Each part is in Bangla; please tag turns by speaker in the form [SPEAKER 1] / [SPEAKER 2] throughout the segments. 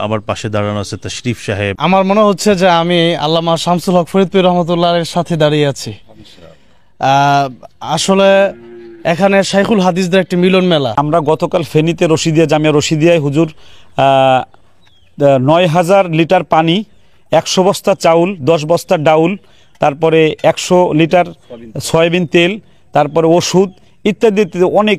[SPEAKER 1] আমার পাশে দাঁড়ানো আছে তাশরিফ সাহেব।
[SPEAKER 2] আমার মনে হচ্ছে যে আমি আল্লামা শামসুল হক ফরিদপুর রহমতুল্লাহের সাথে দাঁড়িয়ে আছি। আসলে এখানে শাইখুল হাদিসদের একটি মিলন মেলা।
[SPEAKER 3] আমরা গতকাল ফেনীতে রশিদিয়া জামিয়া রশিদিয়ায় হুজুর ৯,০০০ লিটার পানি, ১০০ বস্তা চাউল, ১০ বস্তা ডাউল, তারপরে ১০০ লিটার সয়াবিন তেল, তারপরে ওষুধ ইত্যাদি ইত্যাদি অনেক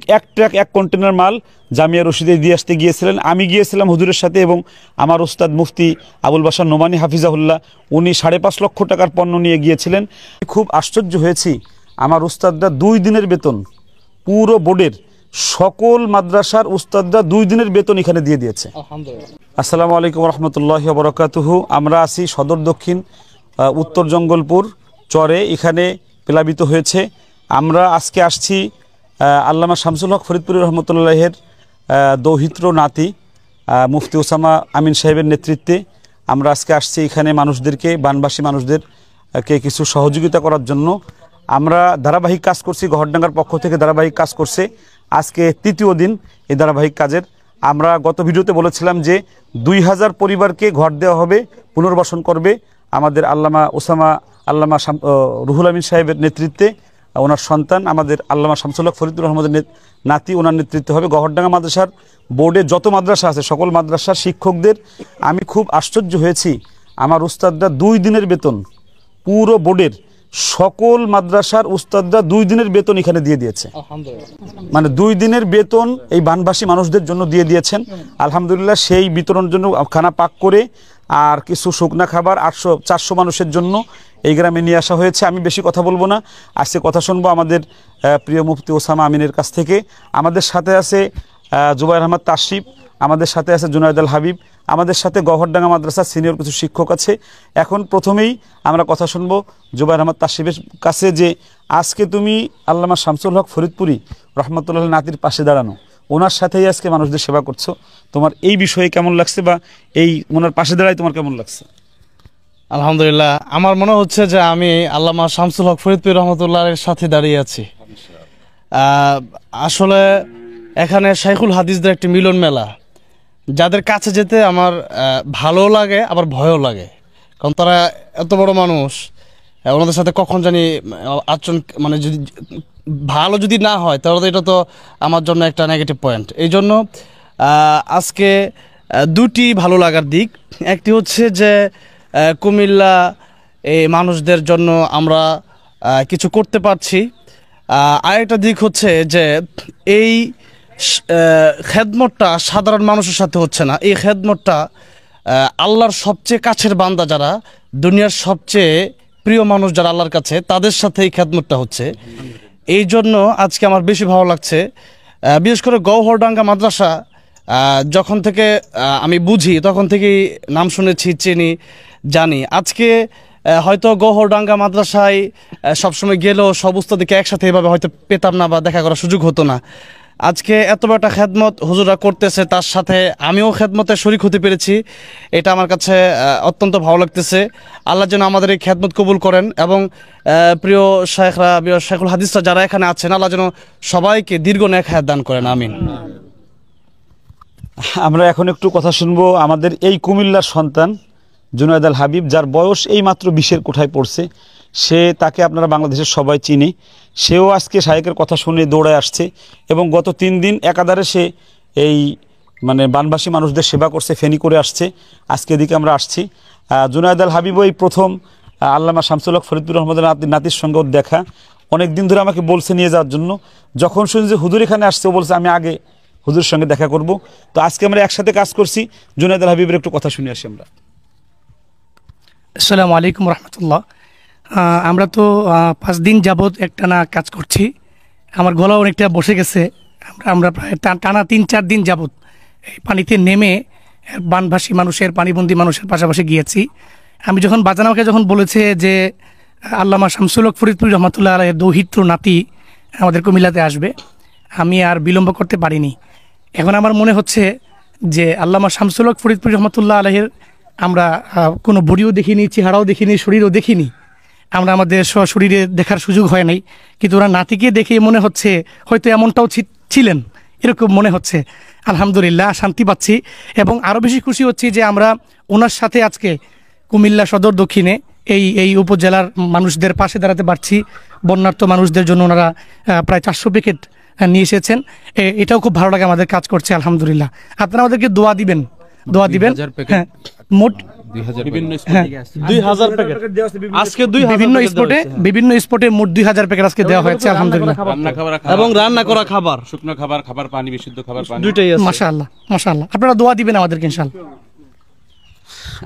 [SPEAKER 3] এক কন্টেনার মাল জামিয়া রশিদে দিয়ে আসতে গিয়েছিলেন। আমি গিয়েছিলাম হুজুরের সাথে এবং আমার উস্তাদ মুফতি আবুল বাশার নোমানী হাফিজাহুল্লাহ, উনি ৫.৫ লক্ষ টাকার পণ্য নিয়ে গিয়েছিলেন। খুব আশ্চর্য হয়েছি, আমার উস্তাদরা ২ দিনের বেতন, পুরো বোর্ডের সকল মাদ্রাসার উস্তাদরা ২ দিনের বেতন এখানে দিয়ে দিয়েছে। আসসালামু আলাইকুম রহমতুল্লাহি ওয়া বারাকাতুহু। আমরা আছি সদর দক্ষিণ উত্তর জঙ্গলপুর চরে, এখানে প্লাবিত হয়েছে। আমরা আজকে আসছি আল্লামা শামসুল হক ফরিদপুরি রহমতুল্লাহের দৌহিত্র নাতি মুফতি ওসামা আমিন সাহেবের নেতৃত্বে আমরা আজকে আসছি এখানে মানুষদেরকে, বানবাসী মানুষদেরকে কিছু সহযোগিতা করার জন্য। আমরা ধারাবাহিক কাজ করছি, গহরডাঙ্গার পক্ষ থেকে ধারাবাহিক কাজ করছে। আজকে ৩য় দিন এই ধারাবাহিক কাজের। আমরা গত ভিডিওতে বলেছিলাম যে ২,০০০ পরিবারকে ঘর দেওয়া হবে, পুনর্বাসন করবে আমাদের আল্লামা রুহুল আমিন সাহেবের নেতৃত্বে। ওনার সন্তান আমাদের আল্লামা শামসুল হক ফরিদপুর রহমতের নাতি, ওনার নেতৃত্বে হবে। গহরডাঙ্গা মাদ্রাসার বোর্ডে যত মাদ্রাসা আছে সকল মাদ্রাসার শিক্ষকদের আমি খুব আশ্চর্য হয়েছি, আমার উস্তাদরা ২ দিনের বেতন, পুরো বোর্ডের সকল মাদ্রাসার উস্তাদরা ২ দিনের বেতন এখানে দিয়ে দিয়েছে। মানে ২ দিনের বেতন এই বানবাসী মানুষদের জন্য দিয়ে দিয়েছেন আলহামদুলিল্লাহ। সেই বিতরণের জন্য খানা পাক করে আর কিছু শুকনা খাবার 400 মানুষের জন্য এই গ্রামে নিয়ে আসা হয়েছে। আমি বেশি কথা বলবো না, আজকে কথা শুনবো আমাদের প্রিয় মুফতি ওসামা আমিনের কাছ থেকে। আমাদের সাথে আছে জুবাইর আহমদ তাশরিফ, আমাদের সাথে আছে জুনায়েদ আল হাবিব, আমাদের সাথে গহরডাঙ্গা মাদ্রাসার সিনিয়র কিছু শিক্ষক আছে। এখন প্রথমেই আমরা কথা শুনবো জুবাইর আহমদ তাশরিফের কাছে যে আজকে তুমি আল্লামা শামসুল হক ফরিদপুরি রহমতুল্লাহ নাতির পাশে দাঁড়ানো, ওনার সাথেই আজকে মানুষদের সেবা করছো, তোমার এই বিষয়ে কেমন লাগছে বা এই ওনার পাশে দাঁড়াই তোমার কেমন লাগছে?
[SPEAKER 2] আলহামদুলিল্লাহ, আমার মনে হচ্ছে যে আমি আল্লামা শামসুল হক ফরিদপুর রহমতুল্লাহের সাথে দাঁড়িয়ে আছি। আসলে এখানে শাইখুল হাদিসদের একটি মিলন মেলা, যাদের কাছে যেতে আমার ভালো লাগে আবার ভয়ও লাগে, কারণ তারা এত বড় মানুষ, ওনাদের সাথে কখন জানি আচরণ মানে যদি ভালো যদি না হয় তাহলে এটা তো আমার জন্য একটা নেগেটিভ পয়েন্ট। এই জন্য আজকে 2টি ভালো লাগার দিক। একটি হচ্ছে যে কুমিল্লা এই মানুষদের জন্য আমরা কিছু করতে পারছি। আরেকটা দিক হচ্ছে যে এই খেদমতটা সাধারণ মানুষের সাথে হচ্ছে না, এই খেদমতটা আল্লাহর সবচেয়ে কাছের বান্দা যারা, দুনিয়ার সবচেয়ে প্রিয় মানুষ যারা আল্লাহর কাছে, তাদের সাথে এই খেদমতটা হচ্ছে। এই জন্য আজকে আমার বেশি ভালো লাগছে। বিশেষ করে গওহরডাঙ্গা মাদ্রাসা যখন থেকে আমি বুঝি তখন থেকেই নাম শুনেছি, চিনি, জানি। আজকে হয়তো গওহরডাঙ্গা মাদ্রাসায় সবসময় গেলেও সব উস্তাদকে একসাথে এভাবে হয়তো পেতাম না বা দেখা করার সুযোগ হতো না। আজকে এত বড় একটা খেদমত হুজুরা করতেছে, তার সাথে আমিও খেদমতে শরীক হতে পেরেছি, এটা আমার কাছে অত্যন্ত ভালো লাগতেছে। আল্লাহ যেন আমাদের এই খেদমত কবুল করেন এবং প্রিয় শাইখরা, প্রিয় শাইখুল হাদিসরা যারা এখানে আছেন, আল্লাহ যেন সবাইকে দীর্ঘ নেক হায়াত দান করেন, আমিন।
[SPEAKER 3] আমরা এখন একটু কথা শুনবো আমাদের এই কুমিল্লার সন্তান জুনায়েদ আল হাবিব, যার বয়স এই মাত্র 20-এর কোঠায় পড়ছে। তাকে আপনারা বাংলাদেশের সবাই চিনে। সেও আজকে শায়েকের কথা শুনে দৌড়ায় আসছে এবং গত 3 দিন একাধারে সে এই মানে বানবাসী মানুষদের সেবা করছে, ফেনি করে আসছে। আজকে এদিকে আমরা আসছি। জুনায়েদ আল হাবিবও এই প্রথম আল্লামা শামসুল হক ফরিদপুর রহমতের নাতির সঙ্গে ওর দেখা। অনেক দিন ধরে আমাকে বলছে নিয়ে যাওয়ার জন্য। যখন শুনি যে হুজুর এখানে আসছে, ও বলছে আমি আগে হুজুরের সঙ্গে দেখা করব। তো আজকে আমরা একসাথে কাজ করছি। জুনায়েদ আল হাবিবের একটু কথা শুনে আসি আমরা।
[SPEAKER 4] আসসালামু আলাইকুম রহমতুল্লাহ। আমরা তো 5 দিন যাবৎ একটানা কাজ করছি, আমার গলা অনেকটা বসে গেছে। আমরা প্রায় টানা 3-4 দিন যাবৎ এই পানিতে নেমে বানভাসী মানুষের, পানিবন্দী মানুষের পাশাপাশি গিয়েছি। আমি যখন বাজান আমাকে যখন বলেছে যে আল্লামা শামসুল হক ফরিদপুরি রহমতুল্লাহ আলাইহির দৌহিত্র নাতি আমাদের কুমিল্লাতে আসবে, আমি আর বিলম্ব করতে পারিনি। এখন আমার মনে হচ্ছে যে আল্লামা শামসুল হক ফরিদপুরি রহমতুল্লাহ আলাইহির আমরা কোনো বডিও দেখিনি, চেহারাও দেখিনি, শরীরও দেখিনি, আমরা আমাদের শরীরে দেখার সুযোগ হয় নাই, কিন্তু ওরা নাতিকে দেখে মনে হচ্ছে হয়তো এমনটাও ছিলেন, এরকম মনে হচ্ছে। আলহামদুলিল্লাহ শান্তি পাচ্ছি, এবং আরও বেশি খুশি হচ্ছি যে আমরা ওনার সাথে আজকে কুমিল্লা সদর দক্ষিণে এই উপজেলার মানুষদের পাশে দাঁড়াতে পারছি। বন্যার্ত মানুষদের জন্য ওনারা প্রায় 400 প্যাকেট নিয়ে এসেছেন। এটাও খুব ভালো লাগে, আমাদের কাজ করছে আলহামদুলিল্লাহ। আপনারা আমাদেরকে দোয়া দিবেন। হ্যাঁ, মোট
[SPEAKER 2] 2000 প্যাকেট আজকে
[SPEAKER 4] বিভিন্ন স্পটে মোট 2000 প্যাকেট আজকে দেওয়া হয়েছে আলহামদুলিল্লাহ।
[SPEAKER 2] এবং রান্না করা খাবার,
[SPEAKER 5] শুকনো খাবার, পানি, বিশুদ্ধ খাবার, পানি,
[SPEAKER 2] দুইটাই আছে।
[SPEAKER 4] মাশাআল্লাহ মাশাআল্লাহ, আপনারা দোয়া দিবেন আমাদেরকে ইনশাআল্লাহ।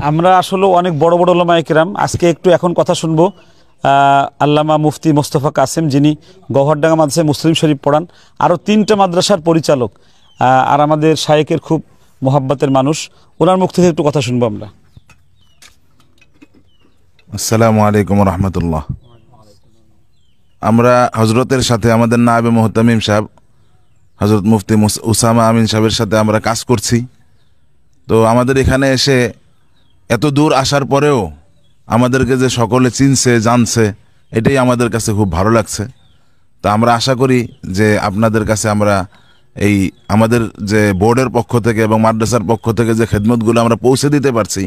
[SPEAKER 3] আমরা আসলে অনেক বড় বড় ওলামায়ে কেরাম, আজকে একটু এখন কথা শুনবো আল্লামা মুফতি মোস্তফা কাসেম, যিনি গওহরডাঙ্গা মাদ্রাসায় মুসলিম শরীফ পড়ান, আরও 3টা মাদ্রাসার পরিচালক, আর আমাদের শায়েকের খুব মোহাব্বতের মানুষ। ওনার মুখ থেকে একটু কথা শুনবো আমরা।
[SPEAKER 6] আসসালামু আলাইকুম রহমতুল্লাহ। আমরা হজরতের সাথে, আমাদের নায়েবে মুহতামিম সাহেব হজরত মুফতি উসামা আমিন সাহেবের সাথে আমরা কাজ করছি। তো আমাদের এখানে এসে এত দূর আসার পরেও আমাদেরকে যে সকলে চিনছে, জানছে, এটাই আমাদের কাছে খুব ভালো লাগছে। তো আমরা আশা করি যে আপনাদের কাছে আমরা এই আমাদের যে বোর্ডের পক্ষ থেকে এবং মাদ্রাসার পক্ষ থেকে যে খেদমতগুলো আমরা পৌঁছে দিতে পারছি,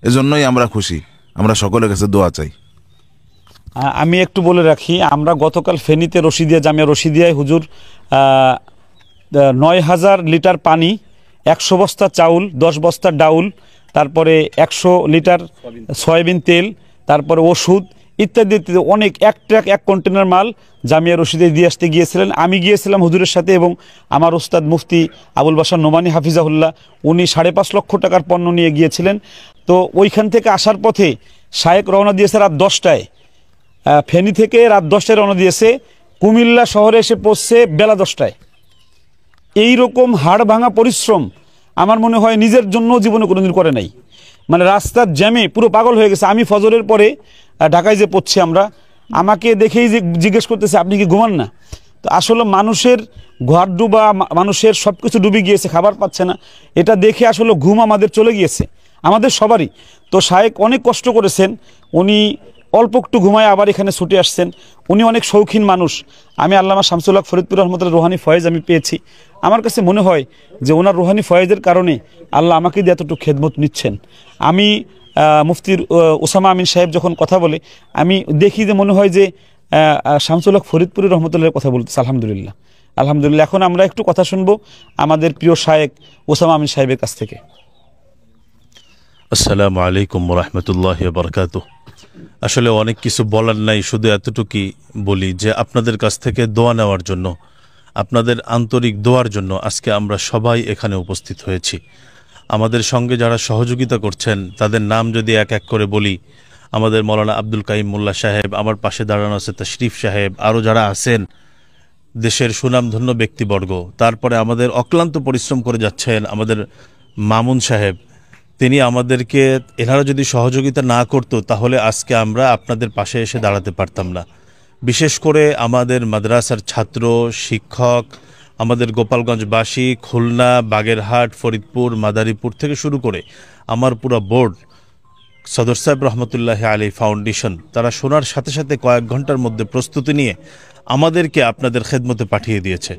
[SPEAKER 6] এজন্যই আমরা খুশি। আমরা সকলের কাছে দোয়া চাই।
[SPEAKER 3] আমি একটু বলে রাখি, আমরা গতকাল ফেনীতে রশিদিয়া জামিয়া রশিদিয়ায় হুজুর 9000 লিটার পানি, 100 বস্তা চাউল, 10 বস্তা ডাউল, তারপরে 100 লিটার সয়াবিন তেল, তারপরে ওষুধ ইত্যাদি ইত্যাদি অনেক এক কন্টেনার মাল জামিয়া রশিদে দিয়ে আসতে গিয়েছিলেন। আমি গিয়েছিলাম হুজুরের সাথে, এবং আমার ওস্তাদ মুফতি আবুল বাশার নোমানি হাফিজাহুল্লাহ, উনি 5.5 লক্ষ টাকার পণ্য নিয়ে গিয়েছিলেন। তো ওইখান থেকে আসার পথে শায়েক রওনা দিয়েছে রাত 10টায়, ফেনী থেকে রাত 10টায় রওনা দিয়েছে, কুমিল্লা শহরে এসে পৌঁছছে বেলা 10টায়। এইরকম হাড় ভাঙা পরিশ্রম আমার মনে হয় নিজের জন্য জীবনে কোনোদিন করে নাই। মানে রাস্তার জ্যামে পুরো পাগল হয়ে গেছে। আমি ফজরের পরে ঢাকায় যে পড়ছি, আমাকে দেখেই যে জিজ্ঞেস করতেছে আপনি কি ঘুমান না? তো আসলে মানুষের ঘর ডুবা, মানুষের সব কিছু ডুবে গিয়েছে, খাবার পাচ্ছে না, এটা দেখে আসলে ঘুম আমাদের চলে গিয়েছে, আমাদের সবারই। তো শায়েক অনেক কষ্ট করেছেন, উনি অল্প একটু ঘুমায় আবার এখানে ছুটে আসছেন। উনি অনেক শৌখিন মানুষ। আমি আল্লামা শামসুল হক ফরিদপুর রহমতুল্লাহ রুহানি ফয়েজ আমি পেয়েছি। আমার কাছে মনে হয় যে ওনার রুহানি ফয়েজের কারণে আল্লাহ আমাকে দিয়ে এতটুকু খেদমত নিচ্ছেন। আমি মুফতির উসামা আমিন সাহেব যখন কথা বলে, আমি দেখি যে মনে হয় যে শামসুল হক ফরিদপুরের রহমতুল্লাহের কথা বলতেছে। আলহামদুলিল্লাহ আলহামদুলিল্লাহ। এখন আমরা একটু কথা শুনবো আমাদের প্রিয় শায়েক উসামা আমিন সাহেবের কাছ থেকে।
[SPEAKER 1] আসসালামু আলাইকুম রহমতুল্লাহ বারকাতুহ। আসলে অনেক কিছু বলার নাই, শুধু এতটুকুই বলি যে আপনাদের কাছ থেকে দোয়া নেওয়ার জন্য, আপনাদের আন্তরিক দোয়ার জন্য আজকে আমরা সবাই এখানে উপস্থিত হয়েছি। আমাদের সঙ্গে যারা সহযোগিতা করছেন তাদের নাম যদি এক এক করে বলি, আমাদের মৌলানা আব্দুল কাইম মোল্লা সাহেব, আমার পাশে দাঁড়ানো আছে তাশরিফ সাহেব, আরও যারা আছেন দেশের সুনামধন্য ব্যক্তিবর্গ, তারপরে আমাদের অক্লান্ত পরিশ্রম করে যাচ্ছেন আমাদের মামুন সাহেব, তিনি আমাদেরকে, এনারা যদি সহযোগিতা না করতো তাহলে আজকে আমরা আপনাদের পাশে এসে দাঁড়াতে পারতাম না। বিশেষ করে আমাদের মাদ্রাসার ছাত্র, শিক্ষক, আমাদের গোপালগঞ্জবাসী, খুলনা, বাগেরহাট, ফরিদপুর, মাদারীপুর থেকে শুরু করে আমার পুরো বোর্ড, সদর সাহেব রহমতুল্লাহ আলী ফাউন্ডেশন, তারা শোনার সাথে সাথে কয়েক ঘন্টার মধ্যে প্রস্তুতি নিয়ে আমাদেরকে আপনাদের খেদমতে পাঠিয়ে দিয়েছে।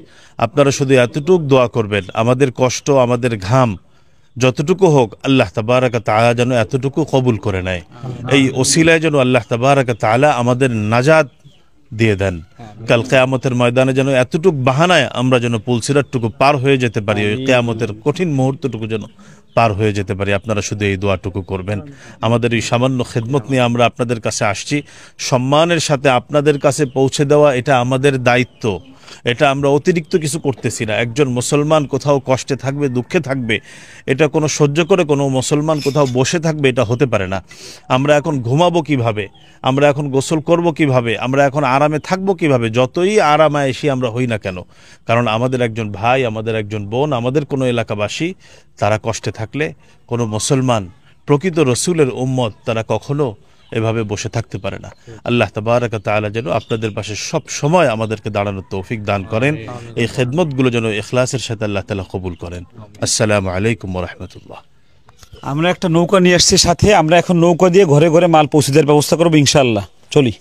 [SPEAKER 1] আপনারা শুধু এতটুকু দোয়া করবেন, আমাদের কষ্ট, আমাদের ঘাম যতটুকু হোক আল্লাহ তাবারাকা তাআলা যেন এতটুকু কবুল করে নেয়। এই ওসিলায় যেন আল্লাহ তাবারাকা তাআলা আমাদের নাজাত দিয়ে দেন। কাল কিয়ামতের ময়দানে যেন এতটুকু বাহানায় আমরা যেন পুলসিরাতটুকু পার হয়ে যেতে পারি, ওই কিয়ামতের কঠিন মুহূর্তটুকু যেন পার হয়ে যেতে পারি। আপনারা শুধু এই দোয়াটুকু করবেন। আমাদের এই সামান্য খেদমত নিয়ে আমরা আপনাদের কাছে আসছি, সম্মানের সাথে আপনাদের কাছে পৌঁছে দেওয়া এটা আমাদের দায়িত্ব। এটা আমরা অতিরিক্ত কিছু করতেছি না। একজন মুসলমান কোথাও কষ্টে থাকবে, দুঃখে থাকবে, এটা কোনো সহ্য করে কোনো মুসলমান কোথাও বসে থাকবে, এটা হতে পারে না। আমরা এখন ঘুমাবো কিভাবে, আমরা এখন গোসল করব কিভাবে, আমরা এখন আরামে থাকবো কিভাবে, যতই আরামায়েশি আমরা হই না কেন, কারণ আমাদের একজন ভাই, আমাদের একজন বোন, আমাদের কোনো এলাকাবাসী তারা কষ্টে থাকলে কোনো মুসলমান, প্রকৃত রসুলের উম্মত, তারা কখনো এভাবে বসে থাকতে পারে না। আল্লাহ তাবারাকা তাআলা যেন আপনাদের পাশে সব সময় আমাদেরকে দাঁড়ানোর তৌফিক দান করেন। এই খেদমতগুলো যেন ইখলাসের সাথে আল্লাহ তাআলা কবুল করেন। আসসালামু আলাইকুম ওয়া রাহমাতুল্লাহ।
[SPEAKER 3] আমরা একটা নৌকা নিয়ে আসছি সাথে, আমরা এখন নৌকা দিয়ে ঘরে ঘরে মাল পৌঁছে দেওয়ার ব্যবস্থা করবো ইনশাআল্লাহ। চলি।